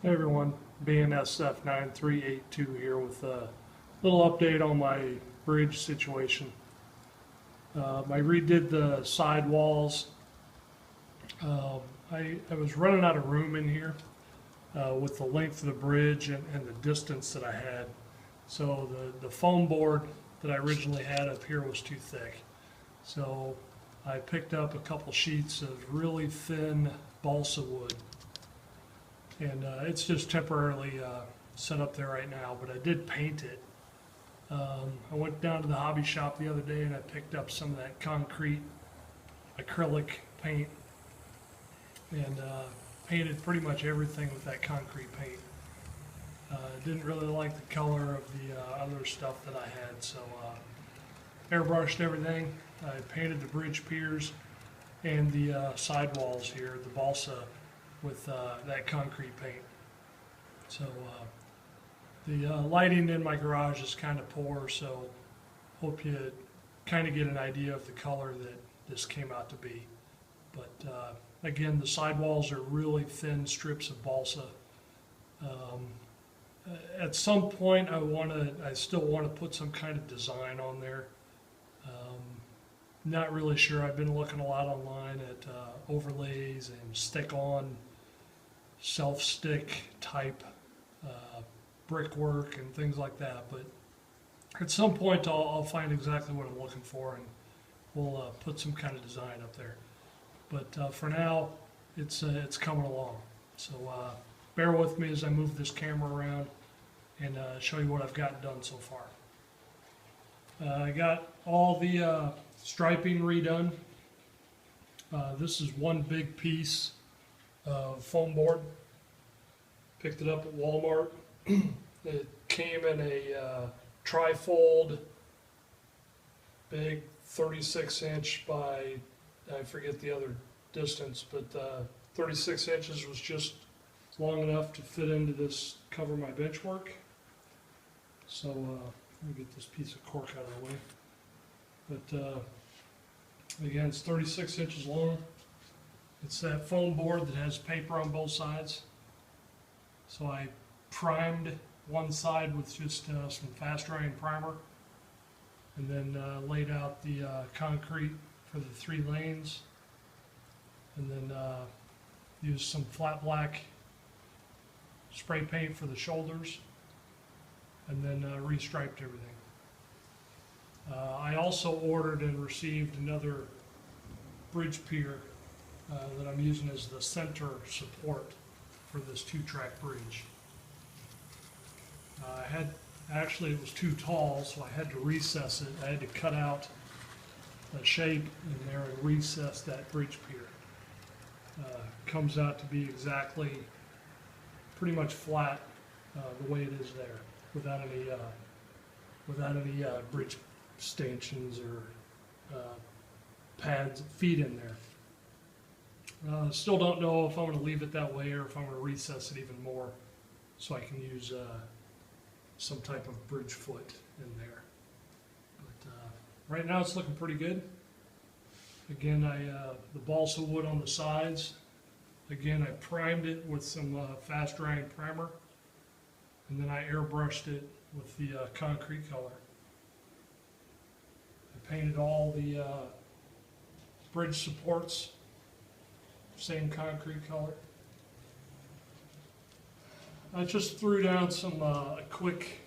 Hey everyone, BNSF9382 here with a little update on my bridge situation. I redid the side walls. I was running out of room in here with the length of the bridge and the distance that I had. So the foam board that I originally had up here was too thick. So I picked up a couple sheets of really thin balsa wood. And it's just temporarily set up there right now, but I did paint it. I went down to the hobby shop the other day and I picked up some of that concrete acrylic paint and painted pretty much everything with that concrete paint. Didn't really like the color of the other stuff that I had, so airbrushed everything. I painted the bridge piers and the sidewalls here, the balsa, with that concrete paint. So the lighting in my garage is kind of poor, so hope you kind of get an idea of the color that this came out to be. But again, the sidewalls are really thin strips of balsa. At some point, I still want to put some kind of design on there. Not really sure. I've been looking a lot online at overlays and stick-on self-stick type brickwork and things like that, but at some point I'll find exactly what I'm looking for and we'll put some kind of design up there. But for now, it's coming along. So bear with me as I move this camera around and show you what I've gotten done so far. I got all the striping redone. This is one big piece foam board. Picked it up at Walmart. It came in a tri-fold, big 36-inch by, I forget the other distance, but 36 inches was just long enough to fit into this, cover my bench work. So let me get this piece of cork out of the way. But again, it's 36 inches long. It's that foam board that has paper on both sides. So I primed one side with just some fast drying primer and then laid out the concrete for the 3 lanes and then used some flat black spray paint for the shoulders and then restriped everything. I also ordered and received another bridge pier that I'm using as the center support for this 2-track bridge. Actually it was too tall, so I had to recess it. I had to cut out a shape in there and recess that bridge pier. Comes out to be exactly, pretty much flat the way it is there, without any bridge stanchions or pads, feet in there. Still don't know if I'm going to leave it that way or if I'm going to recess it even more so I can use some type of bridge foot in there. But right now it's looking pretty good. Again, the balsa wood on the sides, again I primed it with some fast drying primer and then I airbrushed it with the concrete color. I painted all the bridge supports same concrete color. I just threw down some a quick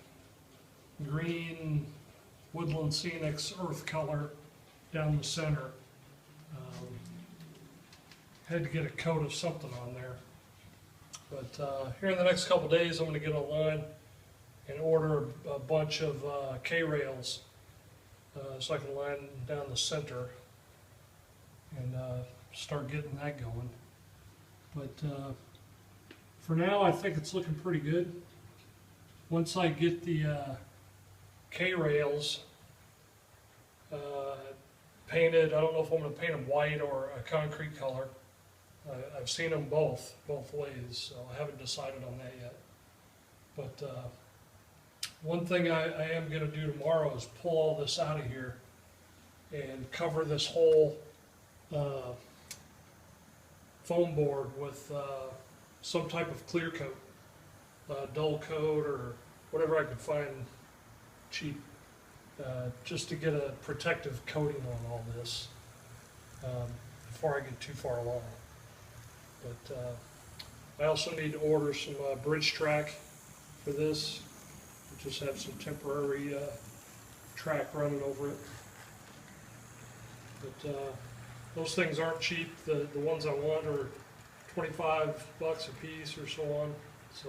green Woodland Scenics earth color down the center. Had to get a coat of something on there. But here in the next couple days I'm going to get online and order a bunch of K-rails so I can line down the center and start getting that going. But for now, I think it's looking pretty good. Once I get the K-rails painted, I don't know if I'm going to paint them white or a concrete color. I've seen them both ways, so I haven't decided on that yet. But one thing I am going to do tomorrow is pull all this out of here and cover this whole foam board with some type of clear coat. dull coat or whatever I could find cheap, just to get a protective coating on all this before I get too far along. But I also need to order some bridge track for this. Just have some temporary track running over it. But those things aren't cheap. The ones I want are $25 a piece or so on. So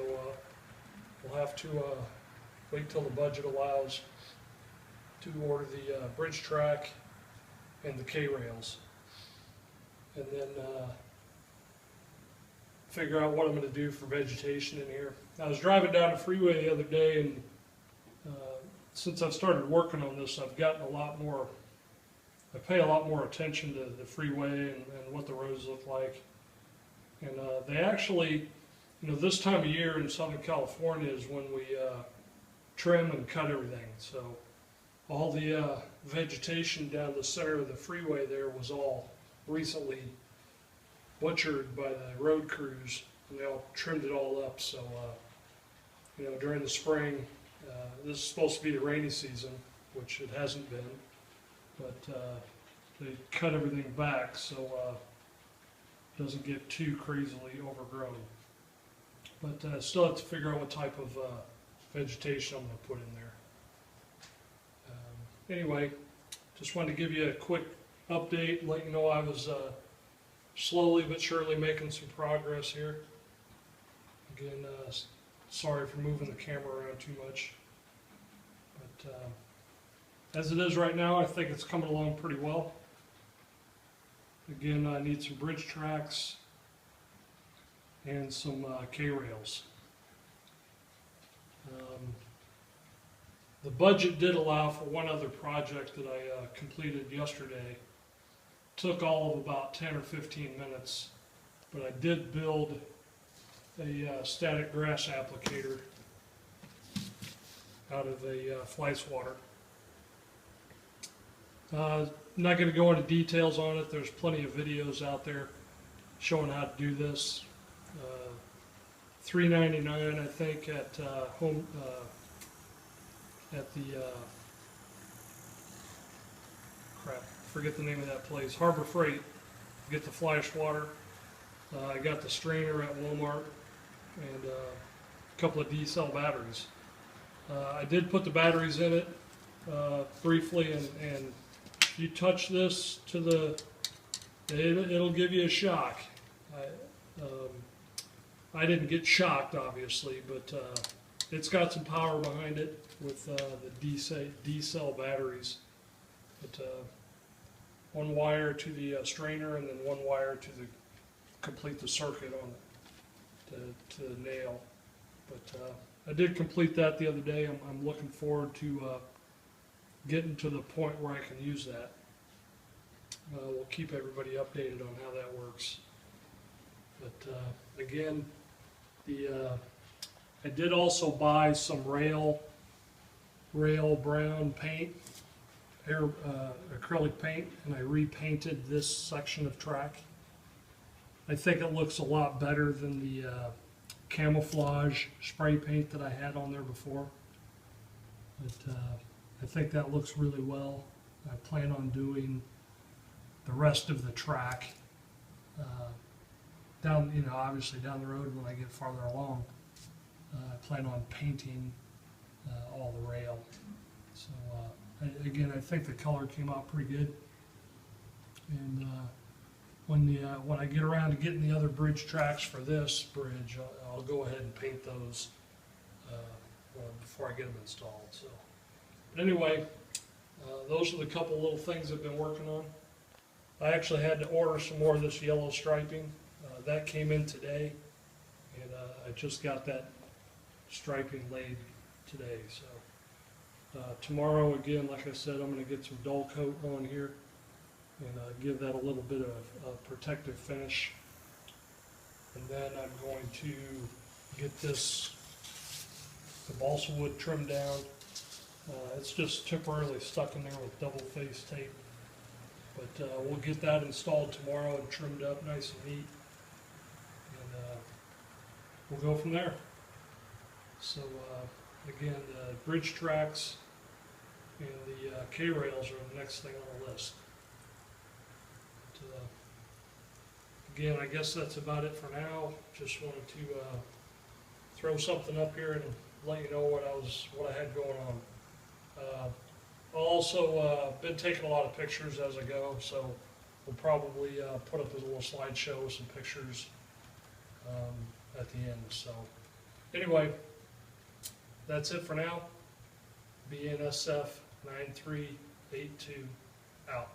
we'll have to wait till the budget allows to order the bridge track and the K-rails. And then figure out what I'm going to do for vegetation in here. I was driving down the freeway the other day, and since I've started working on this, I've gotten a lot more, I pay a lot more attention to the freeway and what the roads look like. And they actually, this time of year in Southern California is when we trim and cut everything. So all the vegetation down the center of the freeway there was all recently butchered by the road crews, and they all trimmed it all up. So during the spring, this is supposed to be the rainy season, which it hasn't been, but they cut everything back so it doesn't get too crazily overgrown. But I still have to figure out what type of vegetation I'm going to put in there. Anyway, just wanted to give you a quick update, let you know I was slowly but surely making some progress here. Again, sorry for moving the camera around too much. But as it is right now, I think it's coming along pretty well. Again, I need some bridge tracks and some K-rails. The budget did allow for one other project that I completed yesterday. Took all of about 10 or 15 minutes, but I did build a static grass applicator out of a fly swatter. I'm not going to go into details on it. There's plenty of videos out there showing how to do this. $3.99 I think at home at the forget the name of that place, Harbor Freight. Get the fly swatter. I got the strainer at Walmart and a couple of D-cell batteries. I did put the batteries in it briefly, and if you touch this to the, it'll give you a shock. I didn't get shocked, obviously, but it's got some power behind it with the D-cell batteries. But one wire to the strainer and then one wire to complete the circuit on it, to the nail. But I did complete that the other day. I'm looking forward to getting to the point where I can use that. We'll keep everybody updated on how that works. But again, I did also buy some rail brown paint, acrylic paint, and I repainted this section of track. I think it looks a lot better than the camouflage spray paint that I had on there before. But I think that looks really well. I plan on doing the rest of the track down, obviously down the road when I get farther along. I plan on painting all the rail. So again, I think the color came out pretty good. And when I get around to getting the other bridge tracks for this bridge, I'll go ahead and paint those before I get them installed. So, but anyway, those are the couple little things I've been working on. I actually had to order some more of this yellow striping. That came in today, and I just got that striping laid today. So tomorrow, again, like I said, I'm going to get some dull coat on here and give that a little bit of protective finish. And then I'm going to get this, the balsa wood trimmed down. It's just temporarily stuck in there with double face tape. But we'll get that installed tomorrow and trimmed up nice and neat. And we'll go from there. So again, the bridge tracks and the K-rails are the next thing on the list. But, again, I guess that's about it for now. Just wanted to throw something up here and let you know what I had going on. I'll also been taking a lot of pictures as I go, so we'll probably put up a little slideshow with some pictures at the end. So anyway, that's it for now. BNSF 9382 out.